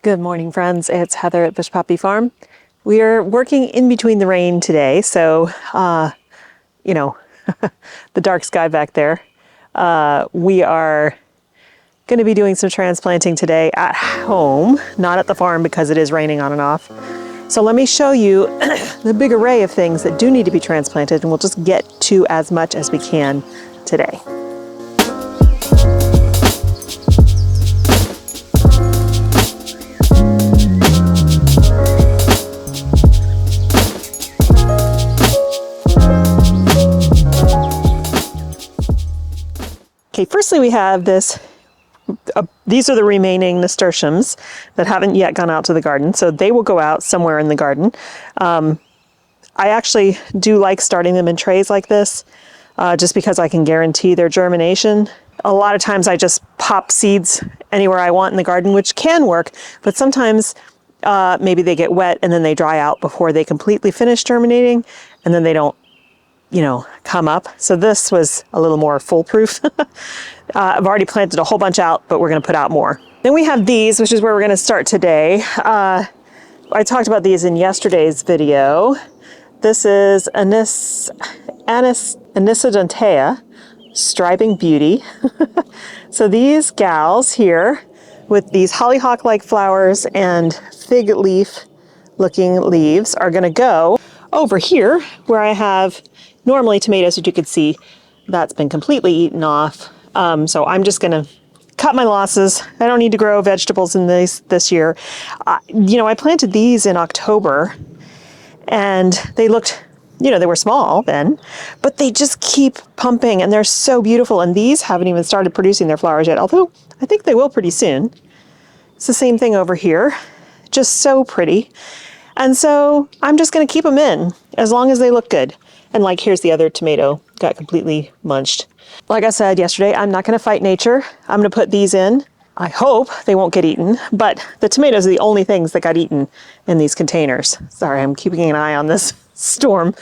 Good morning, friends. It's Heather at Bush Poppy Farm. We are working in between the rain today, so, you know, the dark sky back there. We are going to be doing some transplanting today at home, not at the farm because it is raining on and off. So let me show you the big array of things that do need to be transplanted, and we'll just get to as much as we can today. Okay, firstly we have this, these are the remaining nasturtiums that haven't yet gone out to the garden, so they will go out somewhere in the garden. I actually do like starting them in trays like this, just because I can guarantee their germination. A lot of times I just pop seeds anywhere I want in the garden, which can work, but sometimes maybe they get wet and then they dry out before they completely finish germinating, and then they don't, you know, come up. So this was a little more foolproof. I've already planted a whole bunch out, but we're going to put out more. Then we have these, which is where we're going to start today. I talked about these in yesterday's video. This is Anisodontea, Striping Beauty. So these gals here with these hollyhock-like flowers and fig leaf looking leaves are going to go over here where I have normally tomatoes, that you could see that's been completely eaten off. So I'm just going to cut my losses. I don't need to grow vegetables in this year. You know, I planted these in October and they looked, you know, they were small then, but they just keep pumping and they're so beautiful. And these haven't even started producing their flowers yet, although I think they will pretty soon. It's the same thing over here, just so pretty. And so I'm just going to keep them in as long as they look good. And like, here's the other tomato, got completely munched. Like I said yesterday, I'm not going to fight nature. I'm going to put these in. I hope they won't get eaten, but the tomatoes are the only things that got eaten in these containers. Sorry, I'm keeping an eye on this storm.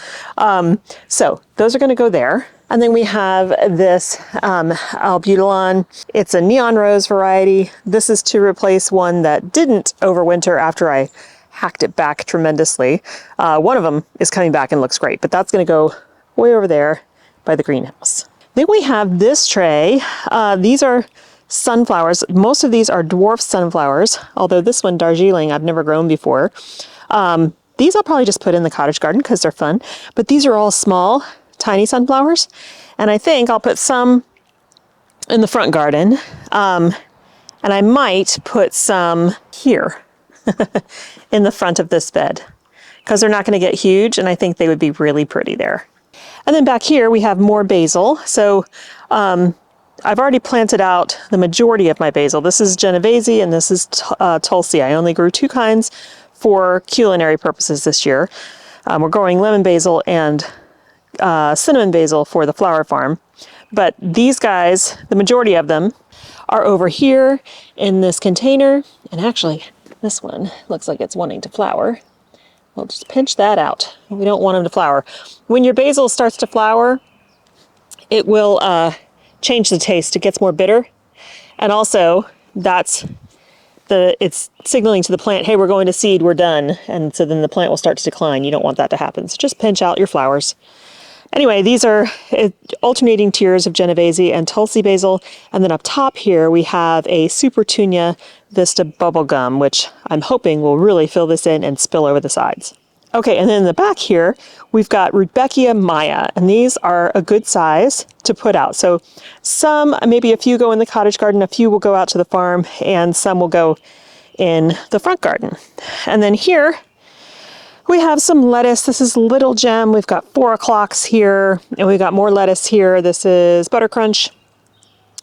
So those are going to go there. And then we have this Albutilon. It's a neon rose variety. This is to replace one that didn't overwinter after I hacked it back tremendously. One of them is coming back and looks great, but that's going to go way over there by the greenhouse. Then we have this tray. These are sunflowers. Most of these are dwarf sunflowers, although this one, Darjeeling, I've never grown before. These I'll probably just put in the cottage garden because they're fun, but these are all small, tiny sunflowers. And I think I'll put some in the front garden. And I might put some here in the front of this bed because they're not going to get huge and I think they would be really pretty there. And then back here we have more basil. So I've already planted out the majority of my basil. This is Genovese and this is Tulsi. I only grew two kinds for culinary purposes this year. We're growing lemon basil and cinnamon basil for the flower farm. But these guys, the majority of them, are over here in this container. And actually, this one looks like it's wanting to flower. We'll just pinch that out. We don't want them to flower. When your basil starts to flower, it will change the taste. It gets more bitter. And also, it's signaling to the plant, hey, we're going to seed, we're done. And so then the plant will start to decline. You don't want that to happen. So just pinch out your flowers. Anyway, these are alternating tiers of Genovese and Tulsi basil. And then up top here, we have a Supertunia Vista bubblegum, which I'm hoping will really fill this in and spill over the sides. Okay, and then in the back here, we've got Rudbeckia Maya, and these are a good size to put out. So some, maybe a few go in the cottage garden, a few will go out to the farm, and some will go in the front garden. And then here, we have some lettuce. This is Little Gem. We've got 4 o'clocks here, and we've got more lettuce here. This is Buttercrunch.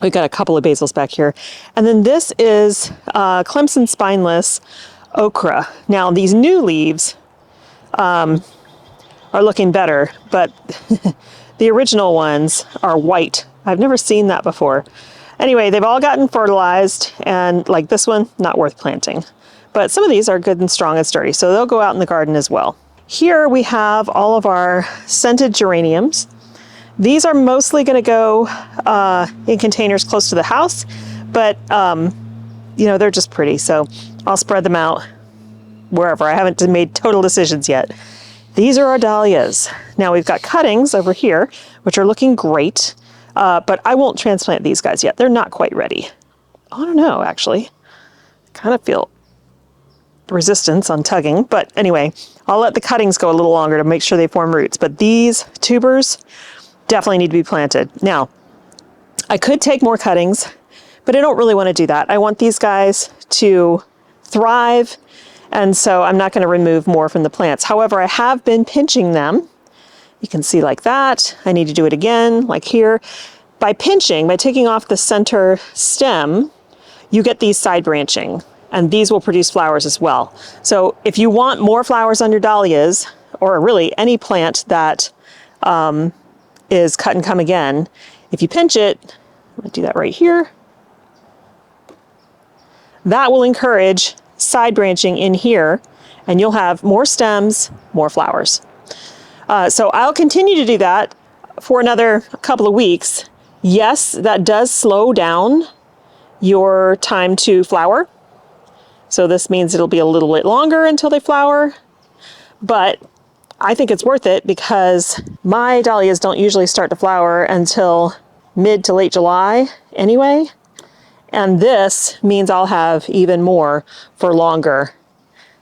We've got a couple of basils back here. And then this is Clemson Spineless Okra. Now, these new leaves are looking better, but the original ones are white. I've never seen that before. Anyway, they've all gotten fertilized, and like this one, not worth planting. But some of these are good and strong and sturdy, so they'll go out in the garden as well. Here we have all of our scented geraniums. These are mostly going to go in containers close to the house, but you know, they're just pretty. So I'll spread them out wherever. I haven't made total decisions yet. These are our dahlias. Now we've got cuttings over here, which are looking great, but I won't transplant these guys yet. They're not quite ready. I don't know, actually. Kind of feel resistance on tugging, but anyway, I'll let the cuttings go a little longer to make sure they form roots, but these tubers definitely need to be planted. Now, I could take more cuttings, but I don't really want to do that. I want these guys to thrive, and so I'm not going to remove more from the plants. However, I have been pinching them. You can see like that. I need to do it again, like here. By pinching, by taking off the center stem, you get these side branching, and these will produce flowers as well. So if you want more flowers on your dahlias, or really any plant that is cut and come again, if you pinch it, I'm going to do that right here, that will encourage side branching in here, and you'll have more stems, more flowers. So I'll continue to do that for another couple of weeks. Yes, that does slow down your time to flower. So this means it'll be a little bit longer until they flower, but I think it's worth it because my dahlias don't usually start to flower until mid to late July anyway. And this means I'll have even more for longer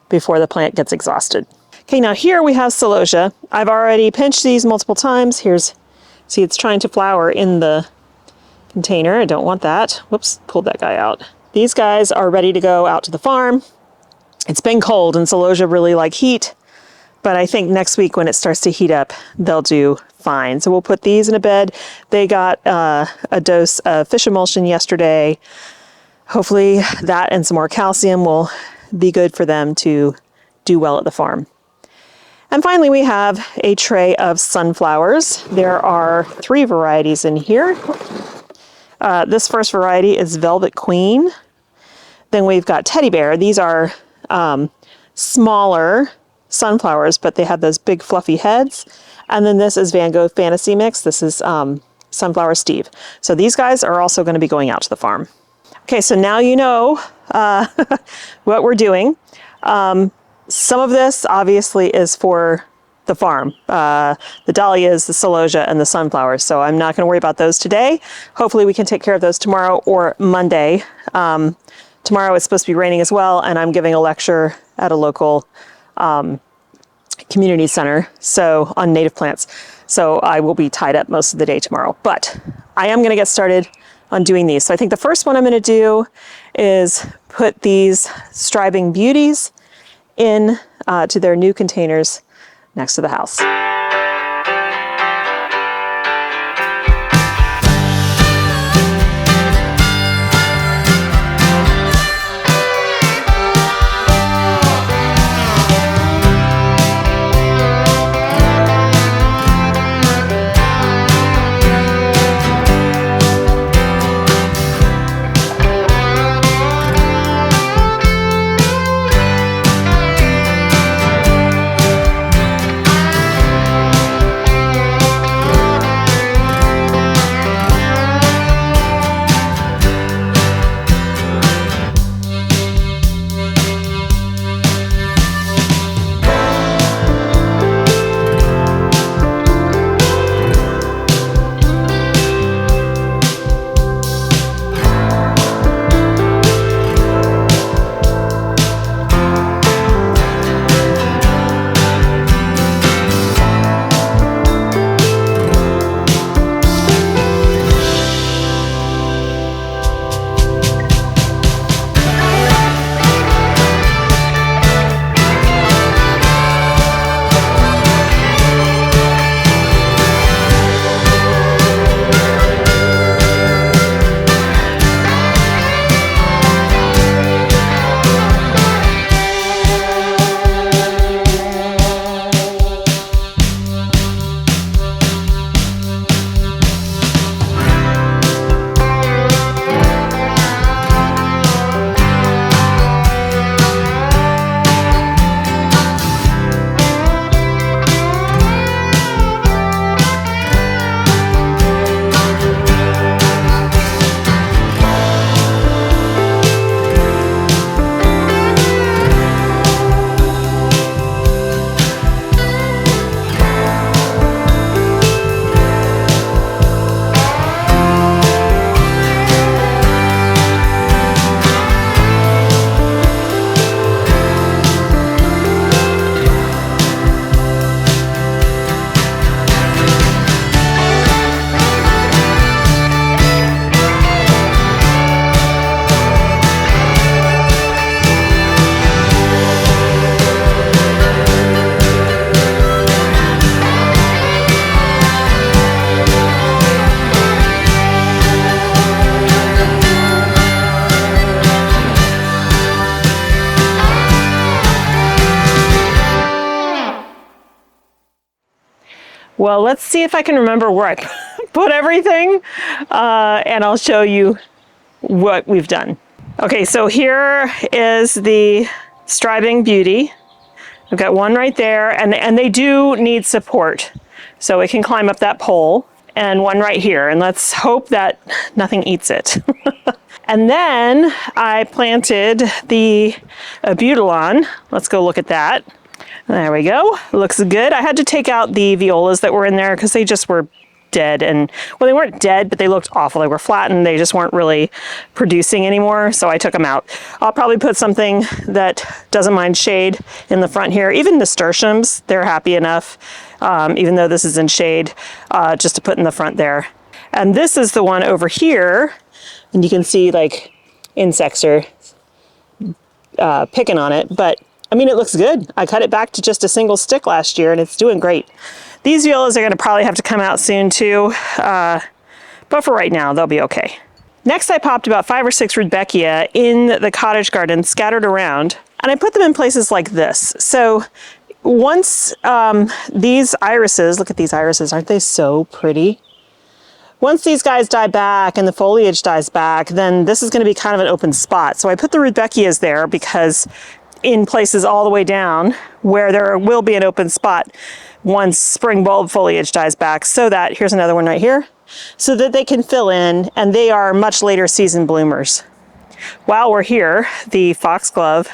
before the plant gets exhausted. Okay, now here we have celosia. I've already pinched these multiple times. See, it's trying to flower in the container. I don't want that. Whoops, pulled that guy out. These guys are ready to go out to the farm. It's been cold and celosia really like heat, but I think next week when it starts to heat up, they'll do fine. So we'll put these in a bed. They got a dose of fish emulsion yesterday. Hopefully that and some more calcium will be good for them to do well at the farm. And finally, we have a tray of sunflowers. There are 3 varieties in here. This first variety is Velvet Queen. Then we've got Teddy Bear. These are smaller sunflowers, but they have those big fluffy heads. And then this is Van Gogh Fantasy Mix. This is Sunflower Steve. So these guys are also going to be going out to the farm. Okay, so now you know what we're doing. Some of this obviously is for the farm, the dahlias, the celosia, and the sunflowers. So I'm not going to worry about those today. Hopefully we can take care of those tomorrow or Monday. Tomorrow it's supposed to be raining as well, and I'm giving a lecture at a local community center on native plants. So I will be tied up most of the day tomorrow, but I am going to get started on doing these. So I think the first one I'm going to do is put these Striving Beauties in to their new containers next to the house. Well, let's see if I can remember where I put everything, and I'll show you what we've done. Okay, so here is the Striving Beauty. I've got one right there, and they do need support, so it can climb up that pole, and one right here, and let's hope that nothing eats it. And then I planted the Butylon. Let's go look at that. There we go. Looks good. I had to take out the violas that were in there because they just were dead, and well, they weren't dead, but they looked awful. They were flattened. They just weren't really producing anymore, so I took them out. I'll probably put something that doesn't mind shade in the front here. Even nasturtiums, they're happy enough, even though this is in shade, just to put in the front there. And this is the one over here, and you can see like insects are picking on it, but I mean, it looks good. I cut it back to just a single stick last year, and it's doing great. These violas are going to probably have to come out soon too, but for right now, they'll be okay. Next, I popped about 5 or 6 Rudbeckia in the cottage garden, scattered around, and I put them in places like this. So once these irises, look at these irises, aren't they so pretty? Once these guys die back and the foliage dies back, then this is going to be kind of an open spot. So I put the Rudbeckias there because in places all the way down where there will be an open spot once spring bulb foliage dies back, so that, here's another one right here, so that they can fill in, and they are much later season bloomers. While we're here, the foxglove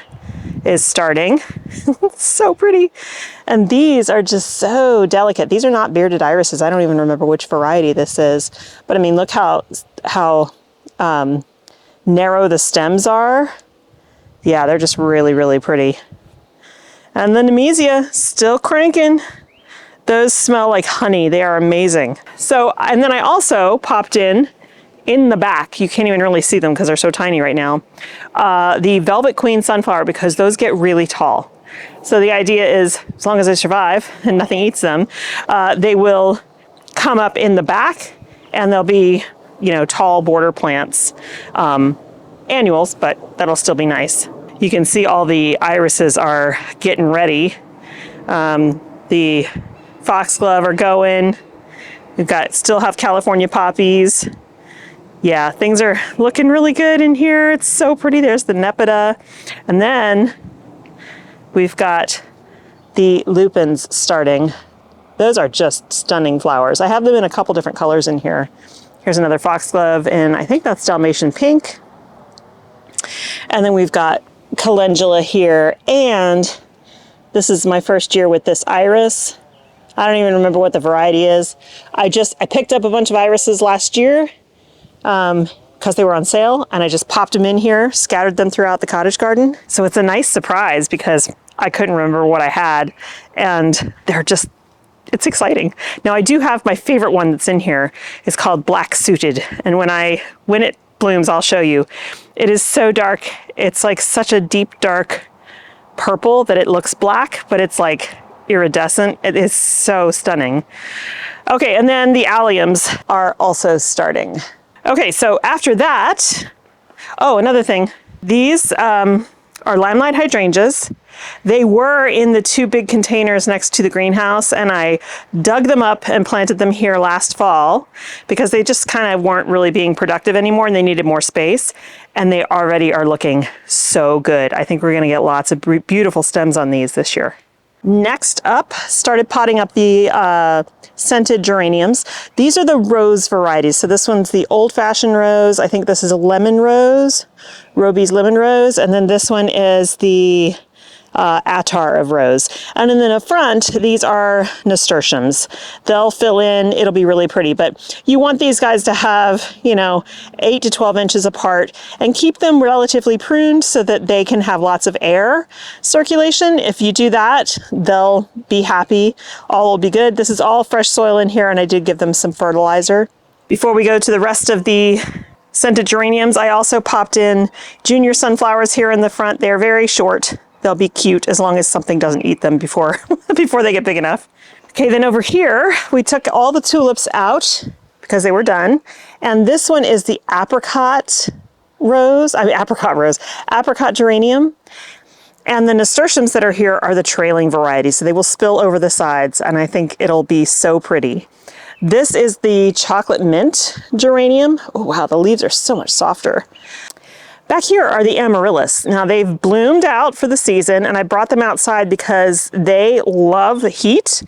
is starting. It's so pretty. And these are just so delicate. These are not bearded irises. I don't even remember which variety this is, but I mean, look how narrow the stems are. Yeah, they're just really, really pretty. And the Nemesia, still cranking. Those smell like honey. They are amazing. So, and then I also popped in the back, you can't even really see them because they're so tiny right now, the Velvet Queen sunflower, because those get really tall. So the idea is, as long as they survive and nothing eats them, they will come up in the back, and they'll be, you know, tall border plants. Annuals, but that'll still be nice. You can see all the irises are getting ready. The foxglove are going. We've got, still have California poppies. Yeah, things are looking really good in here. It's so pretty. There's the Nepeta. And then we've got the lupins starting. Those are just stunning flowers. I have them in a couple different colors in here. Here's another foxglove, and I think that's Dalmatian pink. And then we've got calendula here, and this is my first year with this iris. I don't even remember what the variety is. I picked up a bunch of irises last year because they were on sale, and I just popped them in here, scattered them throughout the cottage garden. So it's a nice surprise because I couldn't remember what I had, and they're just, it's exciting. Now I do have my favorite one that's in here. It's called Black Suited, and when it blooms, I'll show you. It is so dark. It's like such a deep dark purple that it looks black, but it's like iridescent. It is so stunning. Okay, and then the alliums are also starting. Okay, so after that, oh, another thing. These are limelight hydrangeas. They were in the 2 big containers next to the greenhouse, and I dug them up and planted them here last fall because they just kind of weren't really being productive anymore and they needed more space. And they already are looking so good. I think we're going to get lots of beautiful stems on these this year. Next up, started potting up the scented geraniums. These are the rose varieties. So this one's the old-fashioned rose. I think this is a lemon rose, Roby's lemon rose. And then this one is the attar of rose. And then up front, these are nasturtiums. They'll fill in, it'll be really pretty, but you want these guys to have, 8 to 12 inches apart, and keep them relatively pruned so that they can have lots of air circulation. If you do that, they'll be happy. All will be good. This is all fresh soil in here, and I did give them some fertilizer. Before we go to the rest of the scented geraniums, I also popped in junior sunflowers here in the front. They're very short. They'll be cute as long as something doesn't eat them before they get big enough. Okay, then over here, we took all the tulips out because they were done. And this one is the apricot geranium. And the nasturtiums that are here are the trailing variety, so they will spill over the sides, and I think it'll be so pretty. This is the chocolate mint geranium. Oh wow, the leaves are so much softer. Back here are the amaryllis. Now they've bloomed out for the season, and I brought them outside because they love the heat.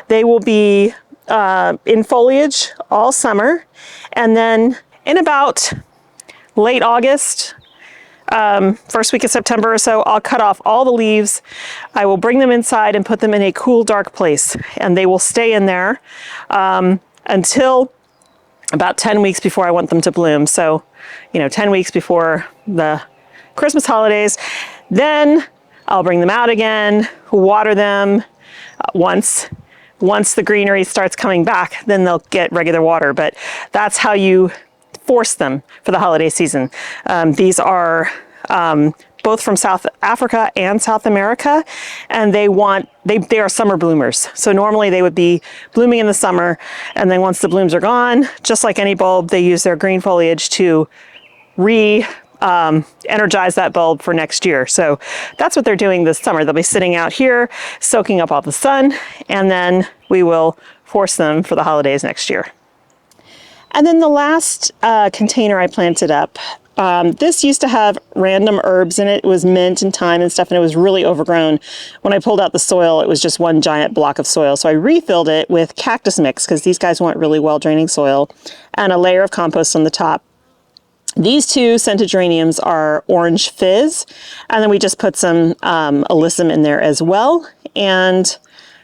They will be in foliage all summer, and then in about late August, first week of September or so, I'll cut off all the leaves. I will bring them inside and put them in a cool, dark place, and they will stay in there until about 10 weeks before I want them to bloom. So, 10 weeks before the Christmas holidays. Then I'll bring them out again, water them once the greenery starts coming back, then they'll get regular water. But that's how you force them for the holiday season. These are both from South Africa and South America, and they are summer bloomers. So normally they would be blooming in the summer, and then once the blooms are gone, just like any bulb, they use their green foliage to energize that bulb for next year. So that's what they're doing this summer. They'll be sitting out here, soaking up all the sun, and then we will force them for the holidays next year. And then the last container I planted up, this used to have random herbs in it. It was mint and thyme and stuff, and it was really overgrown. When I pulled out the soil, it was just one giant block of soil. So I refilled it with cactus mix, because these guys want really well draining soil, and a layer of compost on the top. These two scented geraniums are Orange Fizz, and then we just put some alyssum in there as well, and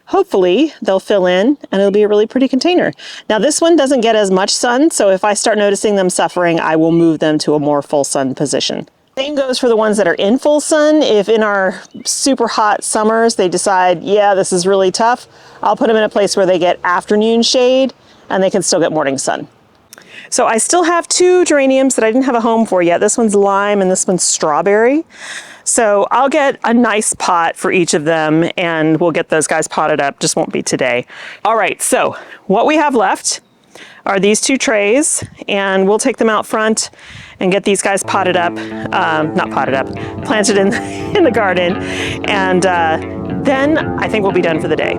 hopefully they'll fill in and it'll be a really pretty container. Now this one doesn't get as much sun, so if I start noticing them suffering, I will move them to a more full sun position. Same goes for the ones that are in full sun. If in our super hot summers they decide, yeah, this is really tough, I'll put them in a place where they get afternoon shade and they can still get morning sun. So I still have two geraniums that I didn't have a home for yet. This one's lime and this one's strawberry. So I'll get a nice pot for each of them, and we'll get those guys potted up. Just won't be today. All right, so what we have left are these two trays, and we'll take them out front and get these guys potted up, not potted up, planted in the garden, and then I think we'll be done for the day.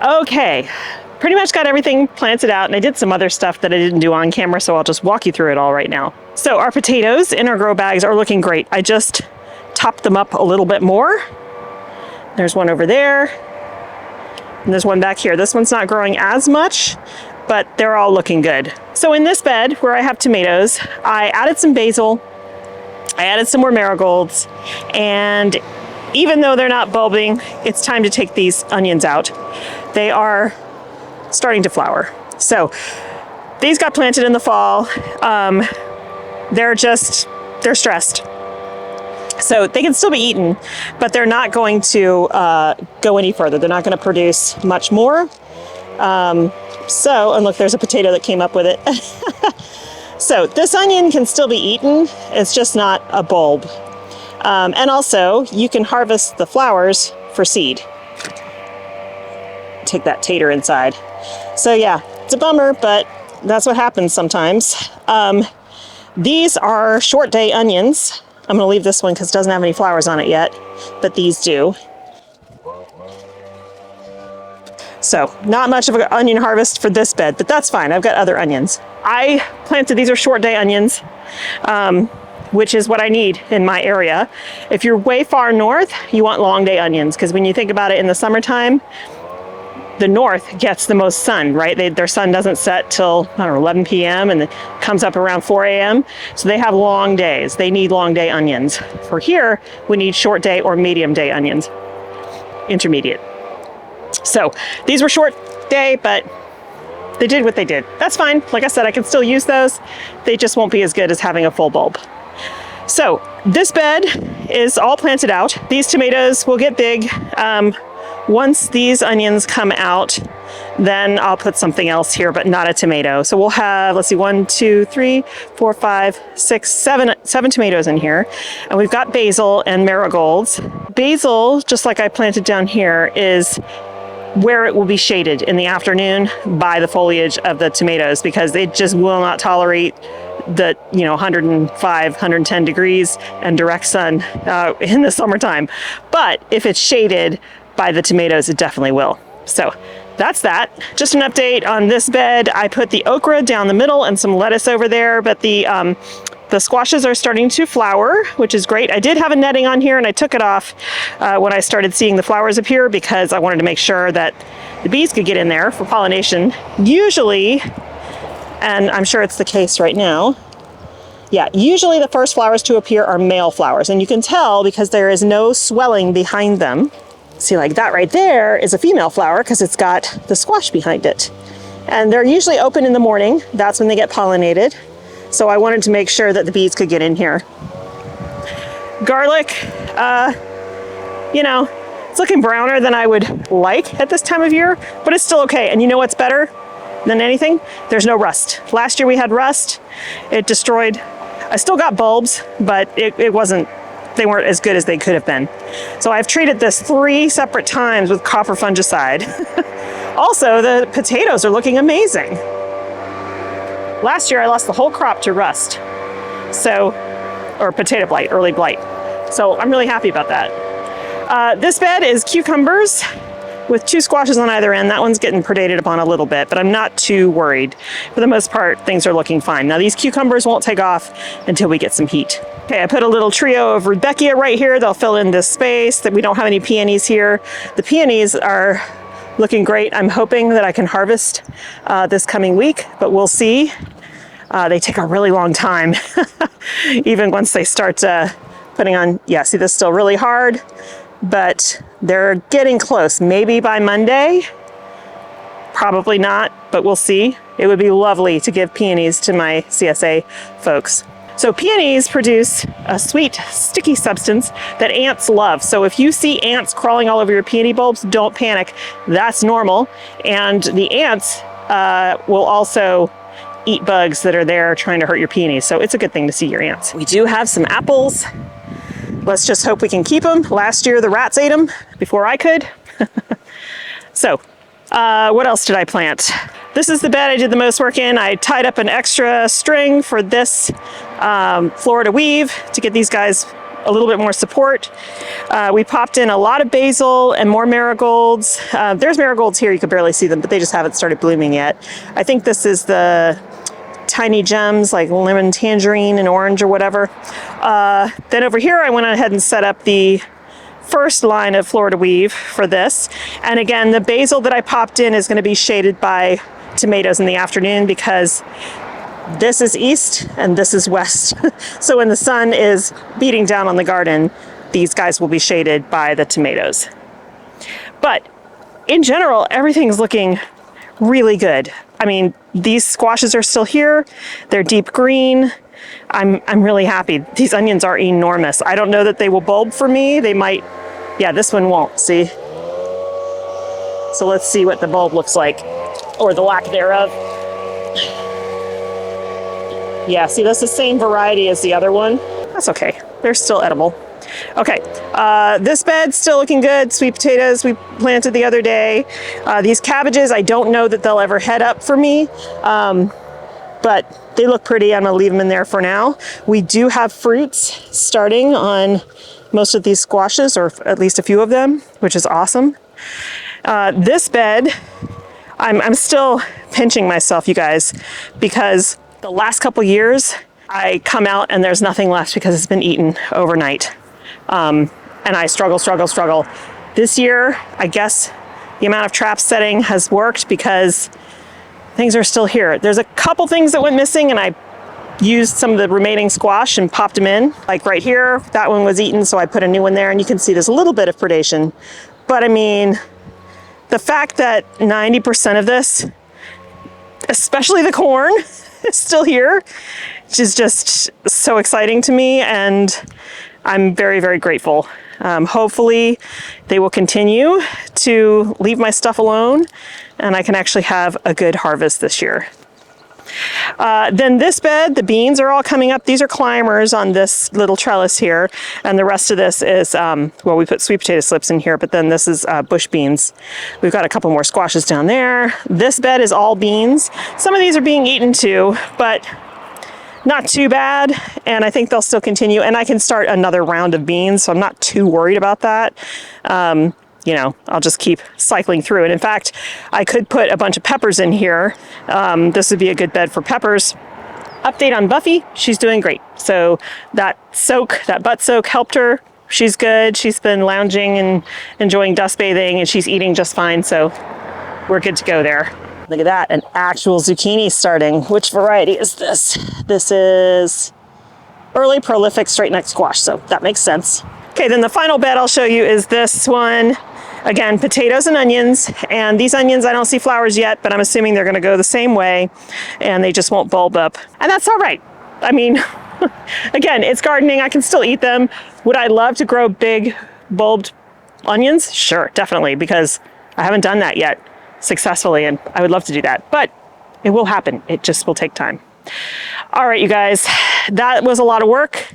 Okay, pretty much got everything planted out, and I did some other stuff that I didn't do on camera, so I'll just walk you through it all right now. So our potatoes in our grow bags are looking great. I just topped them up a little bit more. There's one over there, and there's one back here. This one's not growing as much, but they're all looking good. So in this bed where I have tomatoes, I added some basil, I added some more marigolds, and even though they're not bulbing, it's time to take these onions out. They are starting to flower. So these got planted in the fall. They're stressed. So they can still be eaten, but they're not going to go any further. They're not going to produce much more. And look, there's a potato that came up with it. So this onion can still be eaten. It's just not a bulb. And also, you can harvest the flowers for seed. Take that tater inside. So yeah, it's a bummer, but that's what happens sometimes. These are short day onions. I'm gonna leave this one because it doesn't have any flowers on it yet, but these do. So not much of an onion harvest for this bed, but that's fine. I've got other onions. I planted, these are short day onions, which is what I need in my area. If you're way far north, you want long day onions, because when you think about it in the summertime, the north gets the most sun, right? Their sun doesn't set till, I don't know, 11 p.m. and it comes up around 4 a.m. So they have long days. They need long day onions. For here, we need short day or medium day onions, intermediate. So these were short day, but they did what they did. That's fine. Like I said, I can still use those. They just won't be as good as having a full bulb. So this bed is all planted out. These tomatoes will get big. Once these onions come out, then I'll put something else here, but not a tomato. So we'll have, let's see, 1, 2, 3, 4, 5, 6, 7 tomatoes in here. And we've got basil and marigolds. Basil, just like I planted down here, is where it will be shaded in the afternoon by the foliage of the tomatoes, because they just will not tolerate the 105, 110 degrees and direct sun in the summertime. But if it's shaded by the tomatoes, it definitely will. So that's that. Just an update on this bed. I put the okra down the middle and some lettuce over there, but the squashes are starting to flower, which is great. I did have a netting on here and I took it off when I started seeing the flowers appear, because I wanted to make sure that the bees could get in there for pollination. Usually, and I'm sure it's the case right now, yeah, usually the first flowers to appear are male flowers, and you can tell because there is no swelling behind them. See, like that right there is a female flower because it's got the squash behind it. And they're usually open in the morning. That's when they get pollinated. So I wanted to make sure that the bees could get in here. Garlic, it's looking browner than I would like at this time of year, but it's still okay. And you know what's better than anything? There's no rust. Last year we had rust. It destroyed, I still got bulbs, but it wasn't, they weren't as good as they could have been. So I've treated this 3 separate times with copper fungicide. Also, the potatoes are looking amazing. Last year I lost the whole crop to rust. Or potato blight, early blight. So I'm really happy about that. This bed is cucumbers with 2 squashes on either end. That one's getting predated upon a little bit, but I'm not too worried. For the most part, things are looking fine. Now these cucumbers won't take off until we get some heat. Okay, I put a little trio of Rudbeckia right here. They'll fill in this space. That we don't have any peonies here. The peonies are looking great. I'm hoping that I can harvest this coming week, but we'll see. They take a really long time, even once they start putting on, yeah, see, this is still really hard, but they're getting close. Maybe by Monday, probably not, but we'll see. It would be lovely to give peonies to my CSA folks. So peonies produce a sweet, sticky substance that ants love. So if you see ants crawling all over your peony bulbs, don't panic. That's normal. And the ants will also eat bugs that are there trying to hurt your peonies. So it's a good thing to see your ants. We do have some apples. Let's just hope we can keep them. Last year, the rats ate them before I could. So what else did I plant? This is the bed I did the most work in. I tied up an extra string for this Florida weave to get these guys a little bit more support. We popped in a lot of basil and more marigolds. There's marigolds here, you could barely see them, but they just haven't started blooming yet. I think this is the tiny gems, like lemon, tangerine, and orange or whatever. Then over here, I went ahead and set up the first line of Florida weave for this. And again, the basil that I popped in is going to be shaded by tomatoes in the afternoon, because this is east and this is west. So when the sun is beating down on the garden, these guys will be shaded by the tomatoes. But in general, everything's looking really good. I mean, these squashes are still here. They're deep green. I'm really happy. These onions are enormous. I don't know that they will bulb for me. They might, yeah, this one won't, see? So let's see what the bulb looks like, or the lack thereof. Yeah, see, that's the same variety as the other one. That's okay. They're still edible. Okay, this bed's still looking good. Sweet potatoes we planted the other day. These cabbages, I don't know that they'll ever head up for me. but they look pretty. I'm gonna leave them in there for now. We do have fruits starting on most of these squashes, or at least a few of them, which is awesome. This bed, I'm still pinching myself, you guys, because the last couple years, I come out and there's nothing left because it's been eaten overnight. And I struggle. This year, I guess the amount of trap setting has worked because things are still here. There's a couple things that went missing and I used some of the remaining squash and popped them in. Like right here, that one was eaten, so I put a new one there, and you can see there's a little bit of predation. But I mean, the fact that 90% of this, especially the corn, is still here, which is just so exciting to me, and I'm very, very grateful. Hopefully they will continue to leave my stuff alone and I can actually have a good harvest this year. Then this bed, the beans are all coming up. These are climbers on this little trellis here. And the rest of this is, well, we put sweet potato slips in here, but then this is bush beans. We've got a couple more squashes down there. This bed is all beans. Some of these are being eaten too, but not too bad. And I think they'll still continue. And I can start another round of beans, so I'm not too worried about that. You know, I'll just keep cycling through. And in fact, I could put a bunch of peppers in here. This would be a good bed for peppers. Update on Buffy, she's doing great. So that butt soak helped her. She's good. She's been lounging and enjoying dust bathing, and she's eating just fine. So we're good to go there. Look at that, an actual zucchini starting. Which variety is this? This is early prolific straight neck squash, so that makes sense. Okay, then the final bed I'll show you is this one. Again, potatoes and onions, and these onions, I don't see flowers yet, but I'm assuming they're gonna go the same way and they just won't bulb up. And that's all right. I mean, again, it's gardening, I can still eat them. Would I love to grow big bulbed onions? Sure, definitely, because I haven't done that yet successfully, and I would love to do that, but it will happen. It just will take time. All right, you guys, that was a lot of work.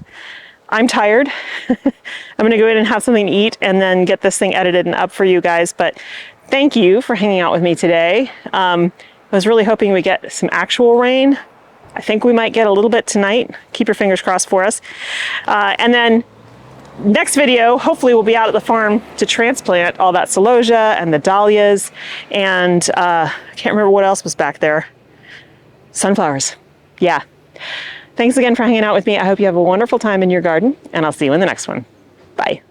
I'm tired. I'm gonna go in and have something to eat and then get this thing edited and up for you guys. But thank you for hanging out with me today. I was really hoping we get some actual rain. I think we might get a little bit tonight. Keep your fingers crossed for us. And then next video, hopefully we'll be out at the farm to transplant all that celosia and the dahlias. And I can't remember what else was back there. Sunflowers. Yeah. Thanks again for hanging out with me. I hope you have a wonderful time in your garden, and I'll see you in the next one. Bye.